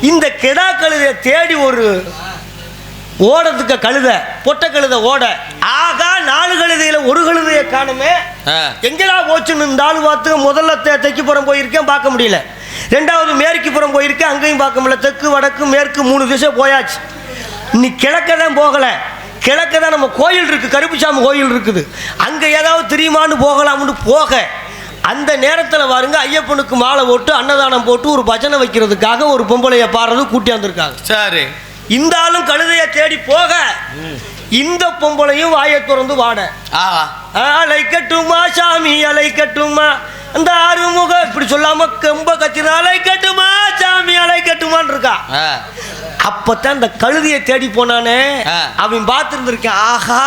இந்த கெடா கழுதையை தேடி ஒரு ஓடத்துக்கு கழுத பொட்டை கழுத ஓட ஆகா 4 கழுதையில ஒரு கழுதையை காணுமே, எங்கடா போச்சுன்னு இந்த ஆளு பார்த்து முதல்ல தெற்குப்புறம் போயிருக்கேன் பார்க்க முடியல, 2வது மேற்குப்புறம் போயிருக்கேன் அங்கேயும் பார்க்க முடியல, தெற்கு வடக்கு மேற்கு 3 திசை போயாச்சு. இன்னைக்கு கிழக்க தான் போகலை, கிழக்க தான் நம்ம கோயில் இருக்குது, கருப்புசாமி கோயில் இருக்குது, அங்கே ஏதாவது தெரியுமான்னு போகலாம்னு போக அந்த நேரத்தில் பாருங்க ஐயப்பனுக்கு மாலை போட்டு அன்னதானம் போட்டு ஒரு பஜனை வைக்கிறதுக்காக ஒரு பொம்பளையை பாடுறது கூட்டி வந்திருக்காங்க. சரி, இந்த ஆளும் கழுதையை தேடி போக இந்த பொம்பளையும் வாயை திறந்து வாட அலை கட்டுமா சாமி அலை கட்டுமா, அந்த ஆறுமுக இப்படி சொல்லாம கம்ப கத்தின அலை கட்டுமா சாமி அலை கட்டுமான்னு இருக்கா. அப்பத்தான் இந்த கழுதையை தேடி போனானே அவன் பார்த்துருந்துருக்கேன், ஆஹா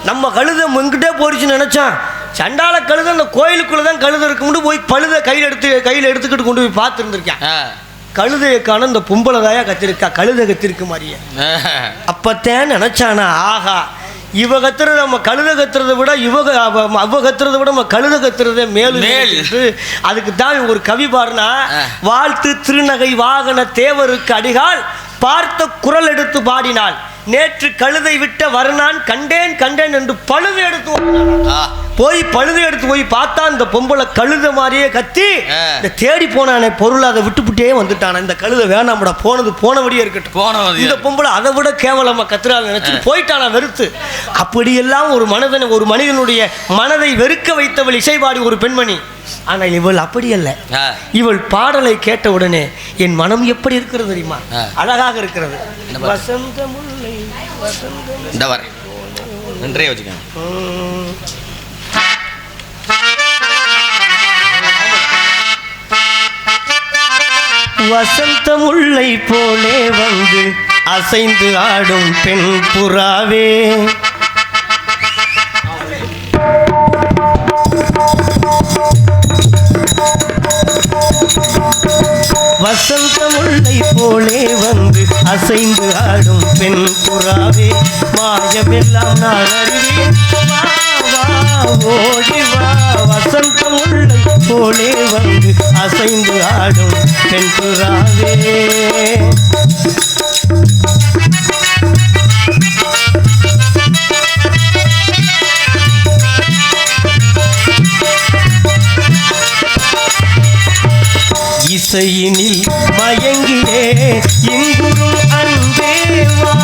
நம்ம கழுதை எங்கிட்டே போயிடுச்சுன்னு நினைச்சான். சண்டால கழுதை அந்த கோயிலுக்குள்ளதான் கழுதை இருக்கும்னு போய் பழுதை கையில் எடுத்துக்கிட்டு கொண்டு போய் பார்த்துருந்துருக்கேன். கழுதையை காண இந்த பொம்பளை தாயா கத்திருக்கா, கழுதை கத்திருக்கு மாதிரியே. அப்பத்தான் நினைச்சானா, ஆஹா இவ கத்துறது நம்ம கழுதை கத்துறதை விட அவ கத்துறதை விட நம்ம கழுதை கத்துறதே மேலும். அதுக்கு தான் ஒரு கவி பாருனா, வாழ்த்து திருநகை வாகன தேவருக்கு அடிகால் பார்த்த குரல் எடுத்து பாடினாள், நேற்று கழுதை விட்ட வருணான் கண்டேன் கண்டேன் என்று பழுது எடுத்து போய் பார்த்தா இந்த பொம்பளை கழுத மாதிரியே கத்தி இந்த தேடி போனானே பொருள் அதை விட்டுவிட்டே வந்துட்டான. இந்த கழுதை வேணாம்டா, போனது போனபடியே இருக்கட்டும், இந்த பொம்பளை அதை விட கேவலமா கத்துறாள் நினைச்சு போயிட்டானா வெறுத்து. அப்படியெல்லாம் ஒரு மனிதனுடைய மனதை வெறுக்க வைத்தவள் இசைபாடி ஒரு பெண்மணி. ஆனால் இவள் அப்படி அல்ல, இவள் பாடலை கேட்ட உடனே என் மனம் எப்படி இருக்கிறது தெரியுமா, அழகாக இருக்கிறது. வசந்தமுல்லை வசந்தமுல்லை போலே வந்து அசைந்து ஆடும் பெண் புறாவே, வசந்தமுல்லை போலே வந்து அசைந்து ஆடும் பெண் புறாவே, மாயமெல்லாம் நான் அறிவேன் ஓடி வா. வசந்தமுல்லை போலே வந்து அசைந்து ஆடும் பெண் புறாவே, இசையினில் மயங்கியே இங்குறும் அன்பேவா,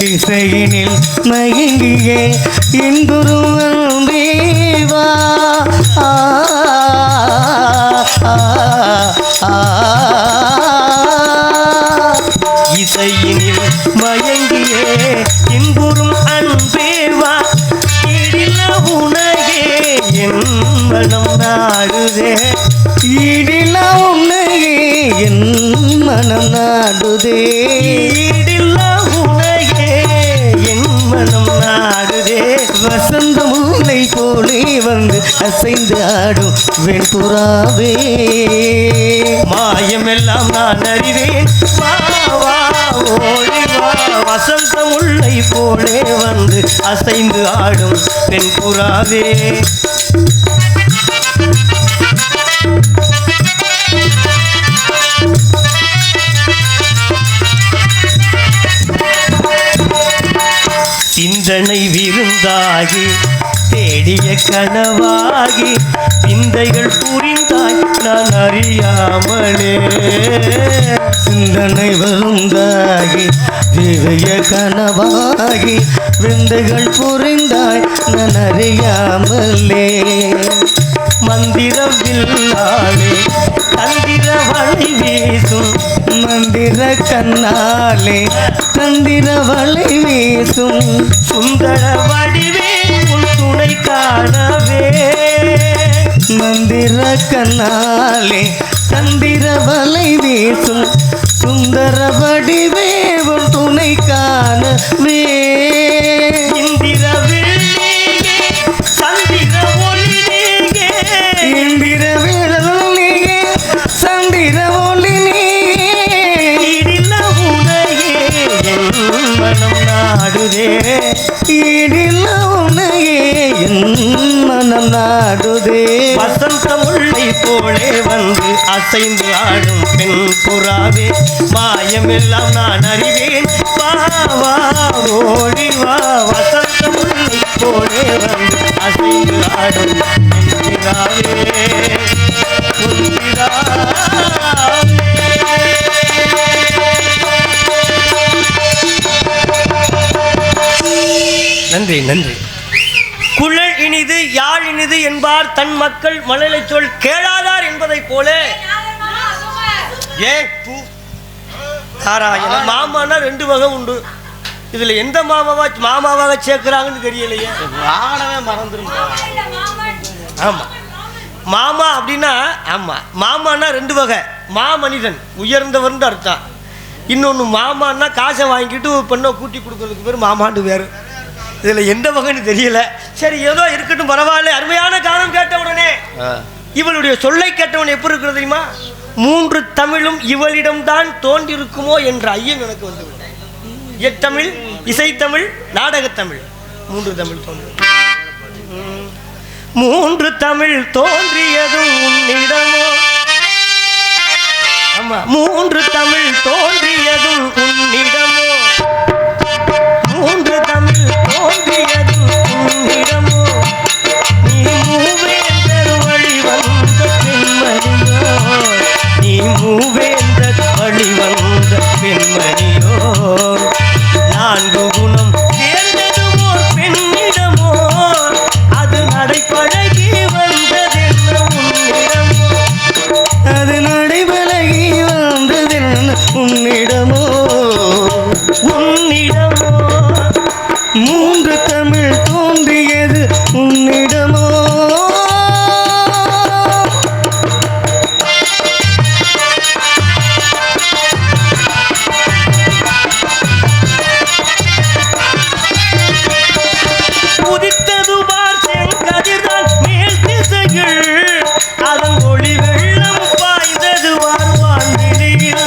இசையினில் மயங்கியே இங்குறும் அன்பேவா, இசையினில் மயங்கியே இன்புறும் அன்பேவா, இடில உனகே என் மனம் நாடுதே, இடில உனகே என் மனம் நாடுதே, இடில உனகே என் மனம் நாடுதே. வசந்தமுல்லை போலே வந்து அசைந்து ஆடும் வெண்புறாவே, மாயமெல்லாம் நான் அறிவேன் ஓடி வா. வசந்தமுல்லை போலே வந்து அசைந்து ஆடும் பெண் புறாவே, சிந்தனை விருந்தாகி தேடிய கனவாகி விந்தைகள் புரிந்தாய் நான் அறியாமலே, சிந்தனை விருந்தாகி தேடிய கனவாகி விந்தைகள் புரிந்தாய் நான் அறியாமலே, மந்திரவில்லாலே தந்திர வழி வீசும் மந்திர கண்ணாலே தந்திர வழி வீசும் சுந்தர வடிவே உன் துணை காணவே, மந்திர கண்ணாலே தந்திர வலை வீசும் சுந்தர வடிவே உன் துணை காணவே, இந்திர சந்திர ஒளி நீங்கே, இந்திர நீங்கே சந்திர ஒளி நீங்கே, இடில உனையே என் மனம் நாடுதே, மனம் நாடுதே வசந்த முல்லை போலே வந்து அசைந்து ஆடும் பெண் புறாவே மாயமெல்லாம் நான் அறிவேன் வா வா ஓடி வா வசந்த முல்லை போலே வந்து அசைந்து ஆடும் பெண் புறாவே நன்றி நன்றி. குழல் இனிது யாழ் இனிது என்பார் தன் மக்கள் மழலை சொல் கேளாதார் என்பதைப் போல மாமானா 2 வகை உண்டு. இதுல எந்த மாமாவாக சேர்க்கிறாங்கன்னு தெரியலையே. மறந்துடும். ஆமா மாமா அப்படின்னா ஆமா மாமானா 2 வகை. மாமனிதன் உயர்ந்தவர்னு அர்த்தம். இன்னொன்று மாமான்னா காசை வாங்கிட்டு பெண்ணை கூட்டி கொடுக்கறதுக்கு பேர் மாமாண்டு வேறு. இதில் எந்த வகைன்னு தெரியல. சரி ஏதோ இருக்கட்டும் பரவாயில்ல. அருமையான காலம் கேட்ட உடனே இவளுடைய சொல்லை கேட்டவன் எப்படி இருக்கிறது தெரியுமா? 3 தமிழும் இவளிடம்தான் தோன்றிருக்குமோ என்ற ஐயம் எனக்கு வந்து எத்தமிழ், இசைத்தமிழ், நாடகத்தமிழ் 3 தமிழ் தோன்றி 3 தமிழ் தோன்றியதும் உன்னிடமோ. ஆமா 3 தமிழ் தோன்றியதும் உன்னிடமோ. 3 தமிழ் தோன்றியதும் உன்னிடமோ. நீ மூவேந்தர் வழி வந்த பெண்மணியோ. நீ மூவேந்தர் வழி வந்த பெண்மணியோ. 4 குணம் சேர்ந்ததும் ஒரு பெண்ணிடமோ. அது நடைபழகி வந்ததென்ன உன்னிடமோ. அது நடைபழகி வந்ததென்ன உன்னிடமோ. உன்னிடமோ 3 தமிழ் தோன்றியது உன்னிடமோ. உதித்தது பார் செங்கதிர்தான் மேல் திசைகள். அதன் ஒளி வெள்ளம் பாய்ந்தது வார்வான் வெளியில்.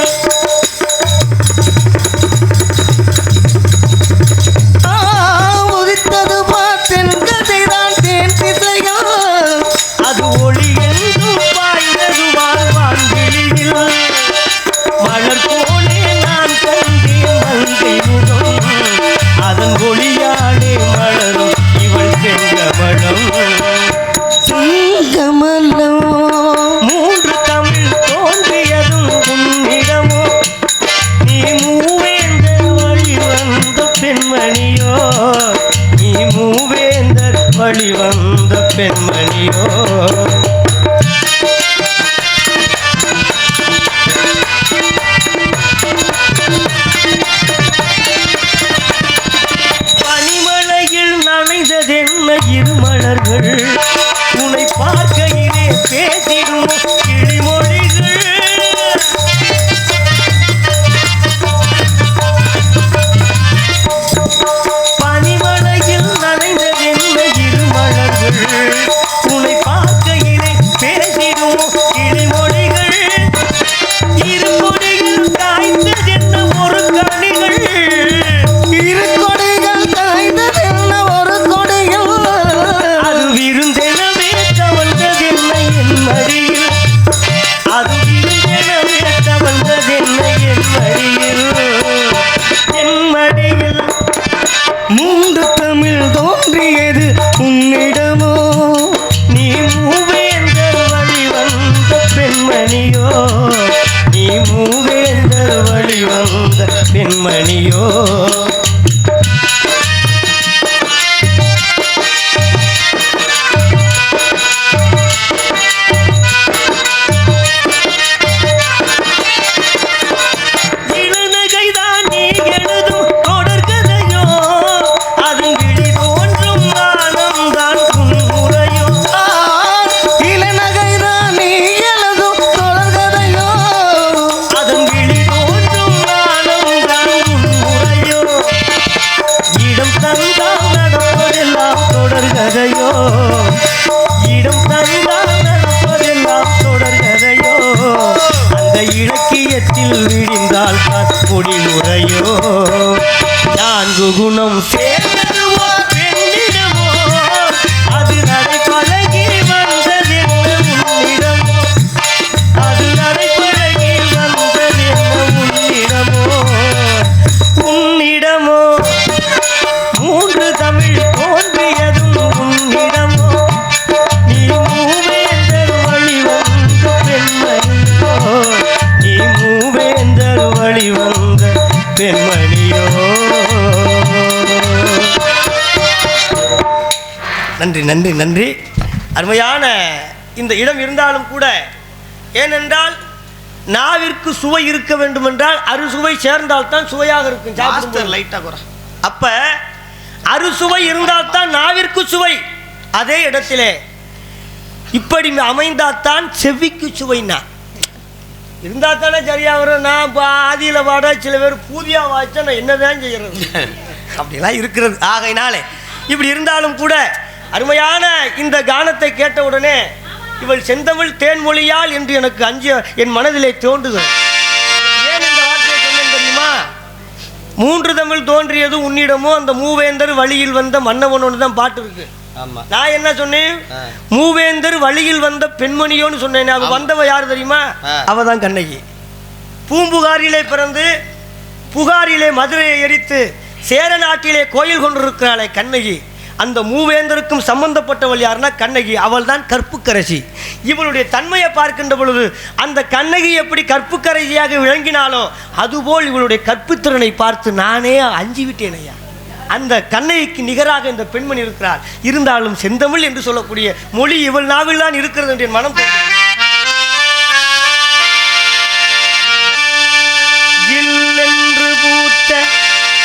உதித்தது பார் செங்கதிர்தான் தேன் திசைகள். அது ஒளி என்றும் பாய்ந்தது வார்வான் வெளியில். மலர் போலே நான் கண்டேன் மங்கை முகம். அதன் ஒளியாலே மலரும் இவள் செங்கமலம். செங்கமலம் 3 தமிழ் தோன்றியதும் உன்னிடமோ. நீ மூவேந்தர் வழி வந்த பெண்மணியோ. நீ மூவேந்தர் வழி வந்த பெண்மணியோ. பனிமலையில் நனைந்ததென்ன இருமலர்கள். உன்னை பார்க்கையிலே பேசிடும் கிளிமொழிகள். பனிமலையில் நனைந்ததென்ன இருமலர்கள். உன்னை பார்க்கையிலே பேசிடும் கிளிமொழிகள். இருமொழிகள் காய்ந்ததென்ன ஒரு கனிகள். இருகொடைகள் காய்ந்ததென்ன ஒரு கொடைகள். அது விருந்தெனவே தவழ்ந்ததென்ன என் மடியில். அது விருந்தெனவே தவழ்ந்ததென்ன என் மடியில். என் மடியில் 3 தமிழ் தோன்றியது உன்னிடமோ. நீ மூவேந்தர் வழி வந்த பெண்மணியோ. நீ மூவேந்தர் வழி வந்த பெண்மணியோ. இளநகைதான் நீ எழுதும் தொடர்கதையோ. அதன் விழி தோன்றும் ஆனந்தான் உன்முறையோ. இளநகைதான் நீ எழுதும் தொடர்கதையோ. அதன் விழி தோன்றும் ஆனந்தான் உன்முறையோ. இடம் தந்தால் நடப்பதெல்லாம் தொடர்கதையோ. இடம் தந்தால் நடப்பதெல்லாம் தொடர்கதையோ. அந்த இலக்கியத்தில் விழிந்தால் பொடி முறையோ. 4 குணம் சேர்ந்தது ஓர் பெண் செந்தமிழ் தோன்றியதும் உன்னிடமோ நீ மூவேந்தர் வழிவந்த பெண்மணியோ நீ மூவேந்தர் வழிவந்த பெண்மணியோ. நன்றி நன்றி நன்றி. அருமையான இந்த இடம் இருந்தாலும் கூட, ஏனென்றால் நாவிற்கு சுவை இருக்க வேண்டும் என்றால் அறுசுவை சேர்ந்தால்தான் சுவையாக இருக்கும். அப்ப அறுசுவை இருந்தால்தான் நாவிற்கு சுவை. அதே இடத்திலே இப்படி அமைந்தால்தான் செவிக்கு சுவைனா இருந்தா தானே சரியா வரும். நான் ஆதியில வாட சில பேர் பூதியா வாய்ச்சா நான் என்னதான் செய்யறது அப்படிலாம் இருக்கிறது. ஆகையினாலே இப்படி இருந்தாலும் கூட அருமையான இந்த கானத்தை கேட்ட உடனே இவள் செந்தமிழ் தேன்மொழியால் என்று எனக்கு என் மனதிலே தோன்றுகிறது. ஏன் இந்த வார்த்தையை சொன்னேன் தெரியுமா? மூன்று தமிழ் தோன்றியது உன்னிடமோ அந்த மூவேந்தர் வழியில் வந்த மன்னவனோடு தான் பாட்டு இருக்கு. நான் என்ன சொன்னேன்? மூவேந்தர் வழியில் வந்த பெண்மணியோன்னு சொன்னேன். அவ வந்தவ யார் தெரியுமா? அவதான் கண்ணகி. பூம்புகாரிலே பிறந்து புகாரிலே மதுரையை எரித்து சேர நாட்டிலே கோயில் கொண்டிருக்கிறாளே கண்ணகி. அந்த மூவேந்தருக்கும் சம்பந்தப்பட்டவள் யாருன்னா கண்ணகி. அவள் தான் கற்புக்கரசி. இவளுடைய தன்மையை பார்க்கின்ற பொழுது அந்த கண்ணகி எப்படி கற்புக்கரசியாக விளங்கினாலோ அதுபோல் இவளுடைய கற்புத்திறனை பார்த்து நானே அஞ்சி விட்டேன் ஐயா. அந்த கண்ணகிக்கு நிகராக இந்த பெண்மணி இருக்கிறாள். இருந்தாலும் செந்தமிழ் என்று சொல்லக்கூடிய மொழி இவள் நாவில் தான் இருக்கிறது என்று என் மனம் பூத்த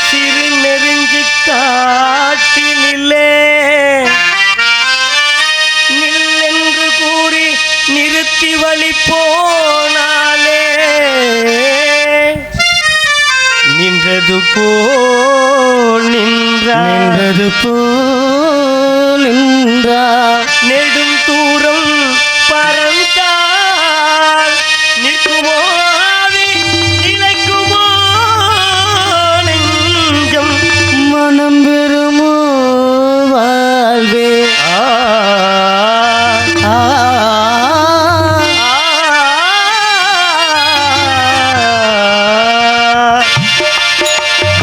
சிறு நெருஞ்சி காட்டினில்லே நில்லென்று கூறி நிறுத்தி வழி போனாலே நின்றது போல் நின்றது போல் நெடும் தூரம் பறந்தால் நிற்குமோ நிலைக்குமோ நெஞ்சம் மனம் பெறுமோ வாழ்வே.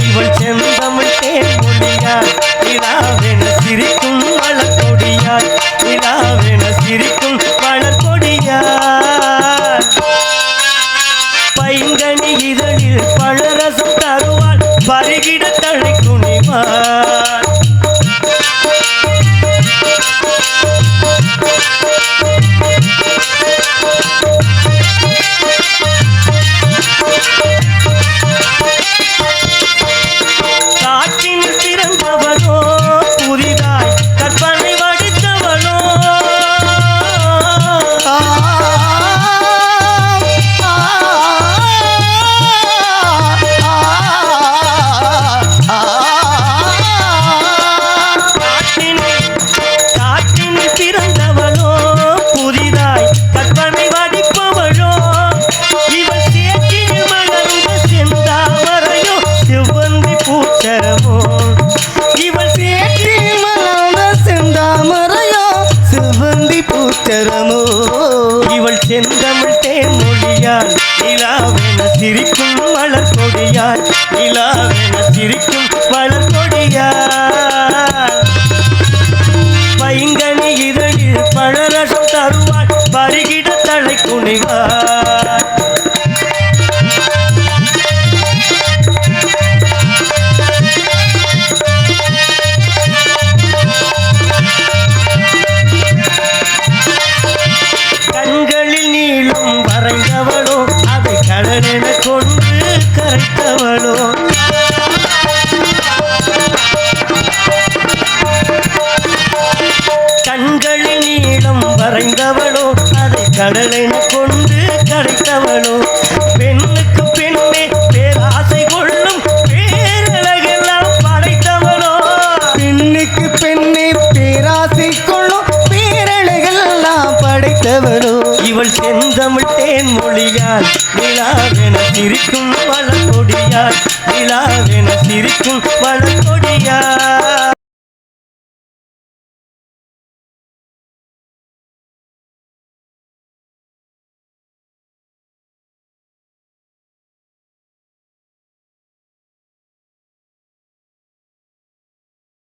இவள் செந்தமிழ் தேன்மொழியார் இலாவென சிரிக்கும் வளர்கொடியார் இலாவென சிரிக்கும் வளர்கொடியார் பைங்கனி இதழில் பழரசம் தருவாள் பருகிட தழை குனிவார். காற்றினில் பிறந்தவளோ புதிதாய் கற்பனை வடித்தவளோ காற்றினில் பிறந்தவளோ புதிதாய் கற்பனை வடிப்பவளோ இவள் சேற்றில் மலர்ந்த செந்தாமரையோ செவ்வந்தி பூச்சரமோ இவள் சேற்றில் மலர்ந்த செந்தாமரையோ செவ்வந்தி பூச்சரமோ இவள் செந்தமிழ் தேன்மொழியால் நிலாவென சிரிக்கும் வளர்கொடியால் நிலாவென சிரிக்கும் வளர்கொடியால் பைங்கனி இதழில் பழரசம் தருவாள் பருகிட தழை குனிவார். கண்களில் நீளும் வரைந்தவளோ அதை கடலென கொண்டு கரைத்தவளோ கண்களில் நீளம் வரைந்தவளோ அதை கடலென கொண்டு கரைத்தவளோ பெண்ணுக்கு பெண்ணே பேராசை கொள்ளும் பேரழகெல்லாம் படைத்தவளோ பெண்ணுக்கு பெண்ணே பேராசை கொள்ளும் பேரழகெல்லாம் படைத்தவளோ இவள் செந்தமிழ் தேன்மொழியால் நிலாவென சிரிக்கும் வளர்கொடியால் நிலாவென சிரிக்கும் வளர்கொடியால்.